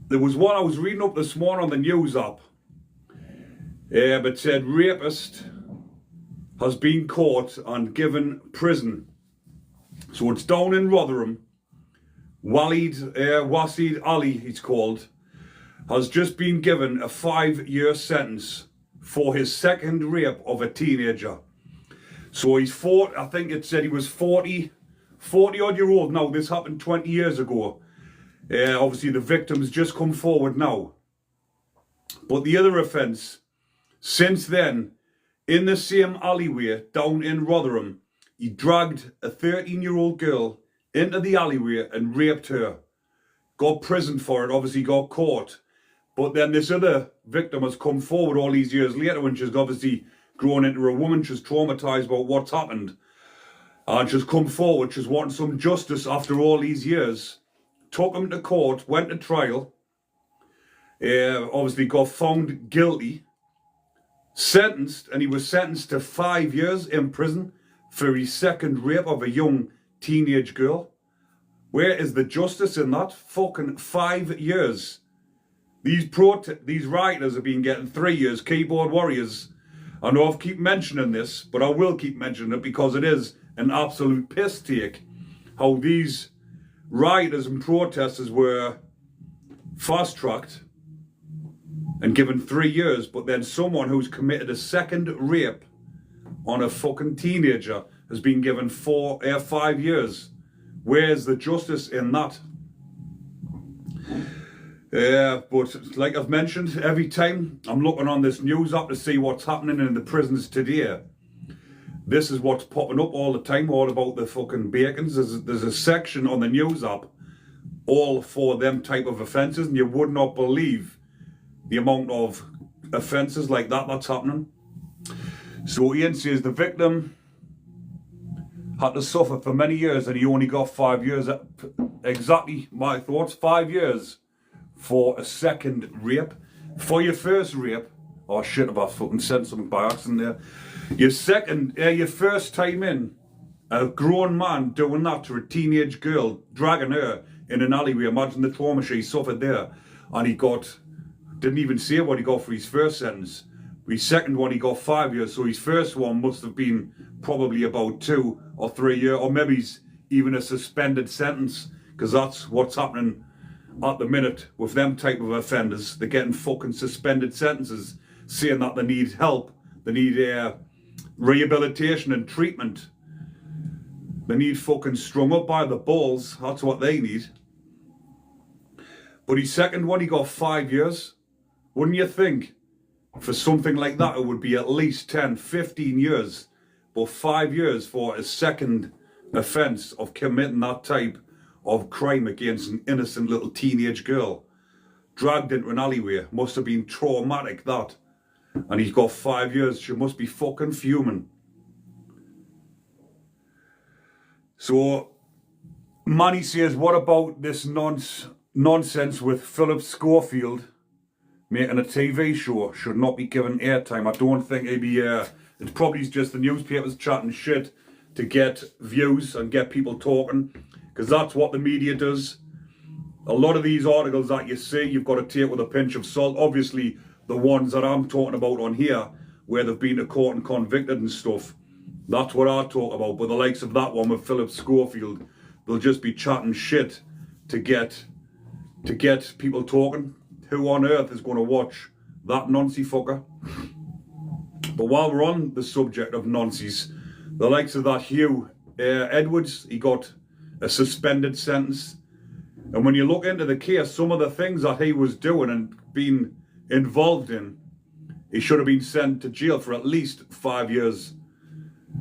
There was one I was reading up this morning on the news app. It said rapist has been caught and given prison. So it's down in Rotherham. Wasid Ali, he's called, has just been given a 5-year sentence for his second rape of a teenager. So he's 40, I think it said he was 40 odd year old now. This happened 20 years ago. Obviously the victim's just come forward now. But the other offence, since then, in the same alleyway down in Rotherham, he dragged a 13-year-old girl into the alleyway and raped her. Got prisoned for it, obviously got caught. But then this other victim has come forward all these years later when she's obviously grown into a woman. She's traumatised about what's happened. And she's come forward, she's wanting some justice after all these years. Took him to court, went to trial. Obviously got found guilty. Sentenced, and he was sentenced to 5 years in prison for his second rape of a young teenage girl. Where is the justice in that? Fucking 5 years. These rioters have been getting 3 years, keyboard warriors. I know I've keep mentioning this, but I will keep mentioning it because it is an absolute piss take. How these rioters and protesters were fast-tracked and given 3 years, but then someone who's committed a second rape on a fucking teenager has been given 5 years. Where's the justice in that? But like I've mentioned, every time I'm looking on this news app to see what's happening in the prisons today, this is what's popping up all the time, all about the fucking bacons. There's a section on the news app all for them type of offences, and you would not believe the amount of offences like that that's happening. So Ian says the victim had to suffer for many years and he only got 5 years. Exactly my thoughts. 5 years for a second rape. For your first rape, oh shit, have I fucking said something by accident there. Your first time in, a grown man doing that to a teenage girl, dragging her in an alleyway. Imagine the trauma she suffered there. And he didn't even say what he got for his first sentence. His second one, he got 5 years. So his first one must have been probably about 2 or 3 years, or maybe even a suspended sentence, because that's what's happening at the minute with them type of offenders. They're getting fucking suspended sentences, saying that they need help, they need rehabilitation and treatment. They need fucking strung up by the balls. That's what they need. But his second one, he got 5 years. Wouldn't you think for something like that it would be at least 10, 15 years? But 5 years for a second offence of committing that type of crime against an innocent little teenage girl. Dragged into an alleyway. Must have been traumatic, that. And he's got 5 years. She must be fucking fuming. So Manny says, what about this nonsense with Philip Schofield making a TV show? Should not be given airtime. I don't think it'd be, it's probably just the newspapers chatting shit to get views and get people talking, because that's what the media does. A lot of these articles that you see, you've got to take with a pinch of salt. Obviously, the ones that I'm talking about on here, where they've been to court and convicted and stuff, that's what I talk about. But the likes of that one with Philip Schofield, they'll just be chatting shit to get people talking. Who on earth is going to watch that noncy fucker? But while we're on the subject of noncies, the likes of that Hugh Edwards, he got a suspended sentence. And when you look into the case, some of the things that he was doing and being involved in, he should have been sent to jail for at least 5 years.